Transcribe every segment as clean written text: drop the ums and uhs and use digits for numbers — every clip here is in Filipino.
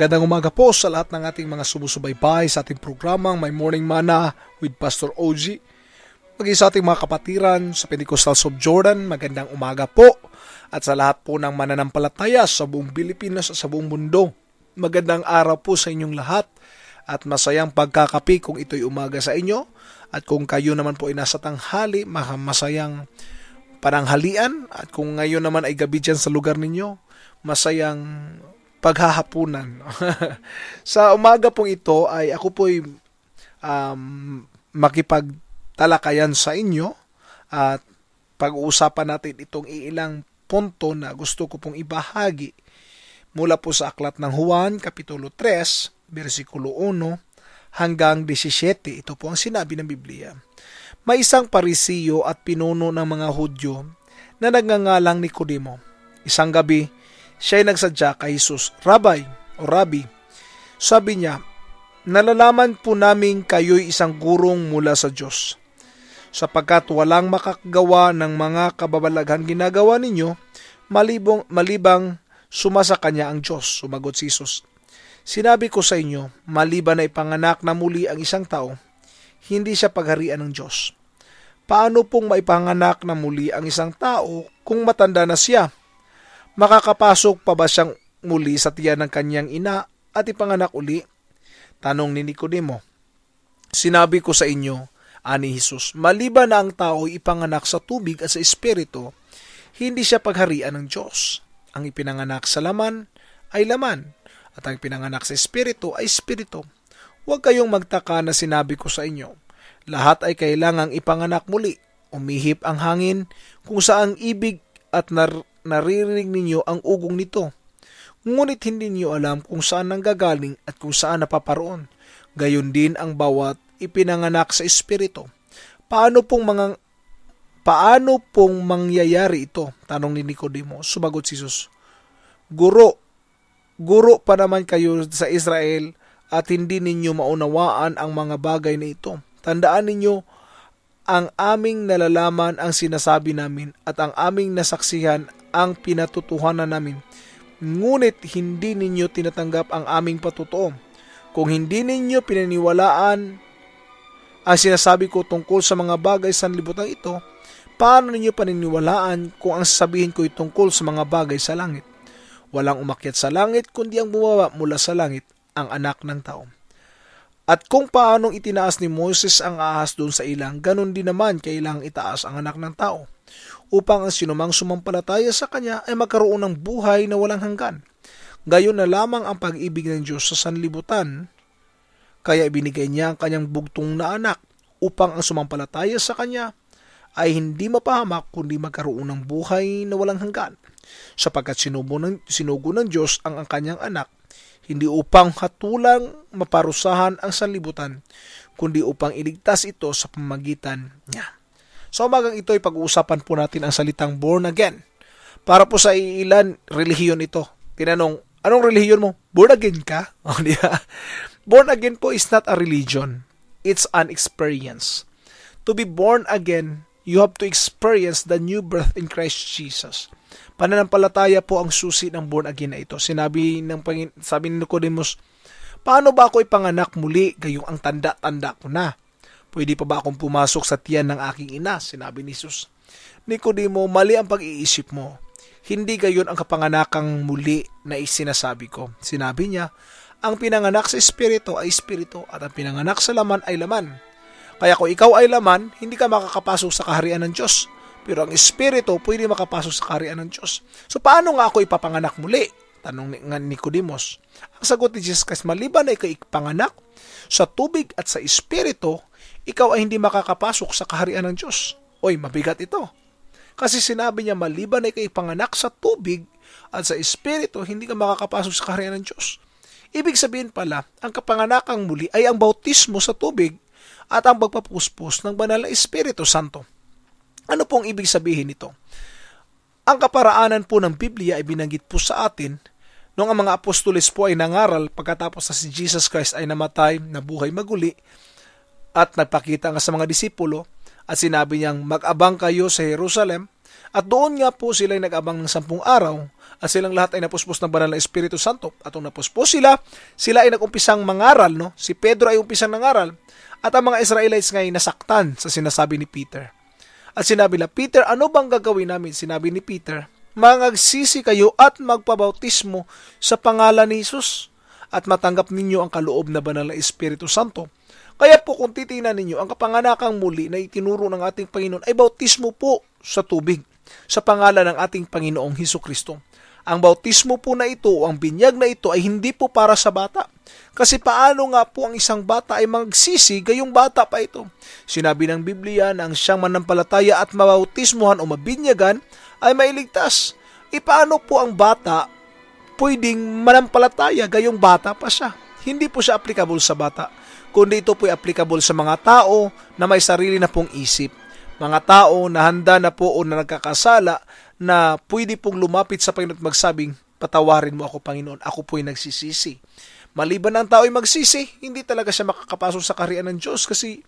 Magandang umaga po sa lahat ng ating mga sumusubaybay sa ating programang My Morning Manna with Pastor OG. Maging sa ating mga kapatiran sa Pentecostals of Jordan, magandang umaga po. At sa lahat po ng mananampalataya sa buong Pilipinas at sa buong mundo, magandang araw po sa inyong lahat. At masayang pagkakapi kung ito'y umaga sa inyo. At kung kayo naman po ay nasa tanghali, masayang pananghalian. At kung ngayon naman ay gabi dyan sa lugar ninyo, masayang paghahapunan. Sa umaga pong ito ay ako po'y makipagtalakayan sa inyo at pag-uusapan natin itong ilang punto na gusto ko pong ibahagi mula po sa aklat ng Juan, Kapitulo 3, versikulo 1 hanggang 17. Ito po ang sinabi ng Biblia. May isang Parisiyo at pinuno ng mga Hudyo na nagngangalang Nicodemo. Isang gabi, siya ay nagsadya kay Jesus, Rabbi, sabi niya, nalalaman po namin kayo'y isang gurong mula sa Diyos, sapagkat walang makakagawa ng mga kababalaghan ginagawa ninyo, malibang sumasa kanya ang Diyos. Sumagot si Jesus, sinabi ko sa inyo, maliban na ipanganak na muli ang isang tao, hindi siya pagharian ng Diyos. Paano pong maipanganak na muli ang isang tao kung matanda na siya? Makakapasok pa ba siyang muli sa tiyan ng kanyang ina at ipanganak uli? Tanong ni Nicodemo. Sinabi ko sa inyo, ani Jesus, maliban na ang tao ipanganak sa tubig at sa espiritu, hindi siya pagharian ng Diyos. Ang ipinanganak sa laman ay laman, at ang pinanganak sa espiritu ay espiritu. Huwag kayong magtaka na sinabi ko sa inyo, lahat ay kailangang ipanganak muli. Umihip ang hangin kung saang ibig at naririnig ninyo ang ugong nito. Ngunit hindi niyo alam kung saan nanggagaling at kung saan napaparoon. Gayon din ang bawat ipinanganak sa espiritu. Paano pong mangyayari ito? Tanong ni Nicodemo. Sumagot si Jesus, Guro pa naman kayo sa Israel at hindi ninyo maunawaan ang mga bagay na ito. Tandaan ninyo, ang aming nalalaman ang sinasabi namin at ang aming nasaksihan ang pinatutuhanan namin. Ngunit hindi ninyo tinatanggap ang aming patotoo. Kung hindi ninyo pinaniwalaan ang sinasabi ko tungkol sa mga bagay sa sanlibutan ito, paano ninyo paniniwalaan kung ang sasabihin ko ay tungkol sa mga bagay sa langit? Walang umakyat sa langit kundi ang bumaba mula sa langit, ang anak ng tao. At kung paanong itinaas ni Moses ang ahas doon sa ilang, ganun din naman kailangang itaas ang anak ng tao, upang ang sinumang sumampalataya sa kanya ay magkaroon ng buhay na walang hanggan. Gayon na lamang ang pag-ibig ng Diyos sa sanlibutan, kaya ibinigay niya ang kanyang bugtong na anak, upang ang sumampalataya sa kanya ay hindi mapahamak kundi magkaroon ng buhay na walang hanggan. Sapagkat sinugo ng Diyos ang kanyang anak, hindi upang hatulang maparusahan ang sanlibutan, kundi upang iligtas ito sa pamamagitan niya. Sa umagang ito ay pag-uusapan po natin ang salitang born again. Para po sa ilan, relihiyon ito. Tinanong, anong relihiyon mo? Born again ka? Born again po is not a religion. It's an experience. To be born again, you have to experience the new birth in Christ Jesus. Pananampalataya po ang susi ng born again na ito. Sabi ni Nicodemus, paano ba ako ipanganak muli gayong ang tanda-tanda ko na? Pwede pa ba akong pumasok sa tiyan ng aking ina? Sinabi ni Jesus. Nicodemo, mali ang pag-iisip mo. Hindi gayon ang kapanganakang muli na isinasabi ko. Sinabi niya, ang pinanganak sa espiritu ay espiritu at ang pinanganak sa laman ay laman. Kaya kung ikaw ay laman, hindi ka makakapasok sa kaharian ng Diyos. Pero ang espiritu pwede makapasok sa kaharian ng Diyos. So paano nga ako ipapanganak muli? Tanong ni Nicodemos. Ang sagot ni Jesus Christ, maliban na ikaw ipanganak sa tubig at sa espiritu, ikaw ay hindi makakapasok sa kaharian ng Diyos. Oy, mabigat ito. Kasi sinabi niya, maliban na ikaw ipanganak sa tubig at sa espiritu, hindi ka makakapasok sa kaharian ng Diyos. Ibig sabihin pala, ang kapanganakang muli ay ang bautismo sa tubig at ang pagpapuspos ng banal na Espiritu Santo. Ano pong ibig sabihin nito? Ang kaparaanan po ng Biblia ay binanggit po sa atin nung ang mga apostoles po ay nangaral pagkatapos na si Jesus Christ ay namatay, nabuhay maguli at nagpakita nga sa mga disipulo at sinabi niyang mag-abang kayo sa Jerusalem At doon nga po sila ay nag-abang ng 10 araw at silang lahat ay napuspos ng banal na Espiritu Santo. At nung napuspos sila ay nag-umpisang mangaral, no? Si Pedro ay umpisang nangaral at ang mga Israelites ngay nasaktan sa sinasabi ni Peter. At sinabi nila, Peter, ano bang gagawin namin? Sinabi ni Peter, mangagsisi kayo at magpabautismo sa pangalan ni Jesus at matanggap ninyo ang kaloob na banal na Espiritu Santo. Kaya po kung titingnan ninyo, ang kapanganakang muli na itinuro ng ating Panginoon ay bautismo po sa tubig sa pangalan ng ating Panginoong Hesukristo. Ang bautismo po na ito, ang binyag na ito ay hindi po para sa bata. Kasi paano nga po ang isang bata ay magsisi gayong bata pa ito? Sinabi ng Biblia na ang siyang manampalataya at mabautismuhan o mabinyagan ay mailigtas. Paano po ang bata pwedeng manampalataya gayong bata pa siya? Hindi po siya applicable sa bata, kundi ito po ay applicable sa mga tao na may sarili na pong isip. Mga tao na handa na po o na nagkakasala na pwede pong lumapit sa Panginoon at magsabing, patawarin mo ako, Panginoon, ako po'y nagsisisi. Maliban ang tao ay magsisi, hindi talaga siya makakapasok sa kaharian ng Diyos kasi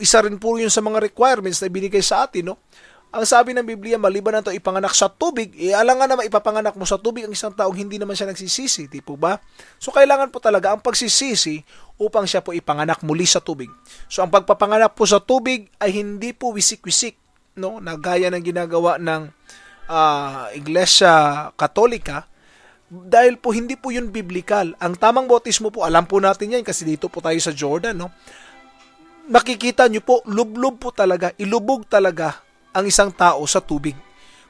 isa rin po yun sa mga requirements na binigay sa atin, no? Ang sabi ng Biblia, maliban ang tao ipanganak sa tubig, alangan naman ipapanganak mo sa tubig ang isang taong hindi naman siya nagsisisi, di po ba? So kailangan po talaga ang pagsisisi upang siya po ipanganak muli sa tubig. So ang pagpapanganak po sa tubig ay hindi po wisik-wisik, no? Na gaya ng ginagawa ng Iglesia Katolika, dahil po hindi po yun biblical. Ang tamang bautismo po, alam po natin yan kasi dito po tayo sa Jordan, no? Makikita nyo po, lublob po talaga, ilubog talaga ang isang tao sa tubig.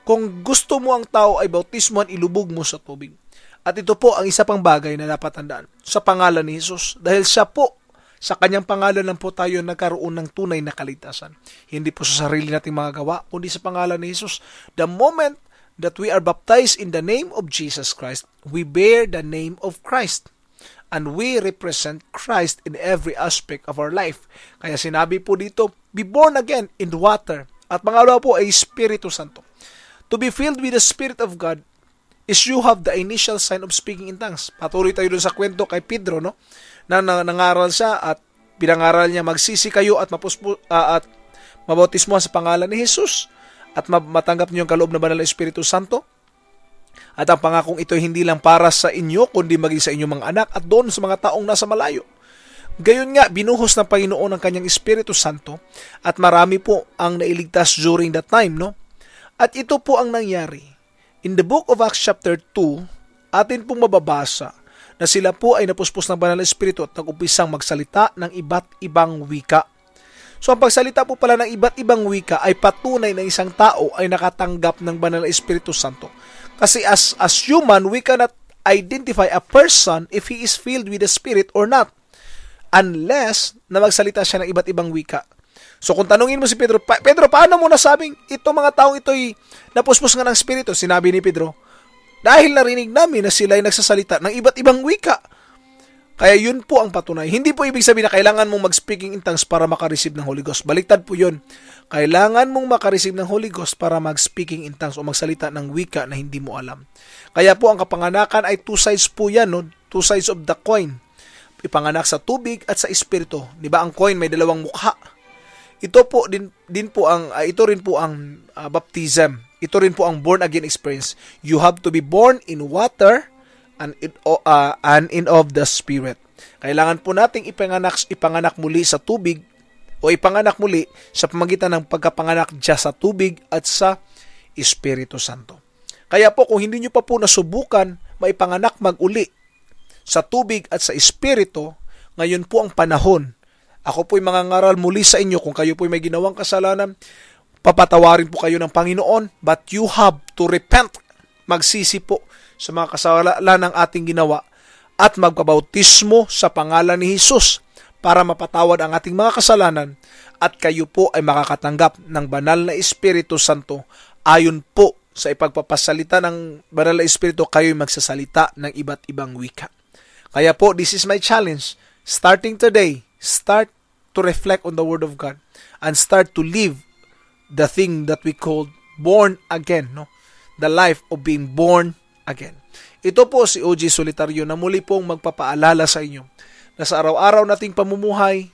Kung gusto mo ang tao ay bautismohan, ilubog mo sa tubig. At ito po ang isa pang bagay na dapat tandaan sa pangalan ni Jesus. Dahil siya po, sa kanyang pangalan lang po tayo nagkaroon ng tunay na kaligtasan. Hindi po sa sarili nating mga gawa, kundi sa pangalan ni Jesus. The moment that we are baptized in the name of Jesus Christ, we bear the name of Christ. And we represent Christ in every aspect of our life. Kaya sinabi po dito, be born again in water. At pangalawa po ay Espiritu Santo. To be filled with the Spirit of God is you have the initial sign of speaking in tongues. Patuloy tayo dun sa kwento kay Pedro, no? Na nangaral siya at pinangaral niya magsisi kayo at mabautismohan sa pangalan ni Jesus at matanggap niyo ang kaloob na banal na Espiritu Santo. At ang pangakong ito ay hindi lang para sa inyo kundi maging sa inyong mga anak at doon sa mga taong nasa malayo. Gayon nga, binuhos ng Panginoon ang kanyang Espiritu Santo at marami po ang nailigtas during that time, no? At ito po ang nangyari. In the book of Acts chapter 2, atin pong mababasa na sila po ay napuspos ng banal na Espiritu at nag-umpisang magsalita ng iba't ibang wika. So ang pagsalita po pala ng iba't ibang wika ay patunay na isang tao ay nakatanggap ng banal na Espiritu Santo. Kasi as human, we cannot identify a person if he is filled with the Spirit or not. Unless na magsalita siya ng iba't ibang wika. So kung tanungin mo si Pedro, Pedro, paano mo nasabing itong mga taong ito'y napuspos nga ng Espiritu? Sinabi ni Pedro, dahil narinig namin na sila ay nagsasalita ng iba't ibang wika. Kaya yun po ang patunay. Hindi po ibig sabihin na kailangan mong mag-speaking in tongues para makareceive ng Holy Ghost. Baliktad po yun. Kailangan mong makareceive ng Holy Ghost para mag-speaking in tongues o magsalita ng wika na hindi mo alam. Kaya po ang kapanganakan ay two sides po yan, no? Two sides of the coin. Ipanganak sa tubig at sa Espiritu. Di ba ang coin may dalawang mukha? Ito po ito rin po ang baptism. Ito rin po ang born again experience. You have to be born in water and in of the Spirit. Kailangan po nating ipanganak muli sa tubig o ipanganak muli sa pamagitan ng pagkapanganak diya sa tubig at sa Espiritu Santo. Kaya po kung hindi nyo pa po nasubukan maipanganak mag-uli sa tubig at sa Espiritu, ngayon po ang panahon. Ako po'y mangangaral muli sa inyo kung kayo po'y may ginawang kasalanan, papatawarin po kayo ng Panginoon, but you have to repent. Magsisi po sa mga kasalanan ng ating ginawa at magpabautismo sa pangalan ni Jesus para mapatawad ang ating mga kasalanan at kayo po ay makakatanggap ng banal na Espiritu Santo. Ayon po sa ipagpapasalita ng banal na Espiritu, kayo ay magsasalita ng iba't ibang wika. Kaya po, this is my challenge. Starting today, start to reflect on the Word of God and start to live the thing that we call born again, no? The life of being born again. Ito po si OG Solitario na muli pong magpapaalala sa inyo na sa araw-araw nating pamumuhay,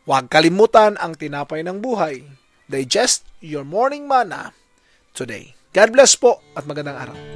huwag kalimutan ang tinapay ng buhay. Digest your morning manna today. God bless po at magandang araw.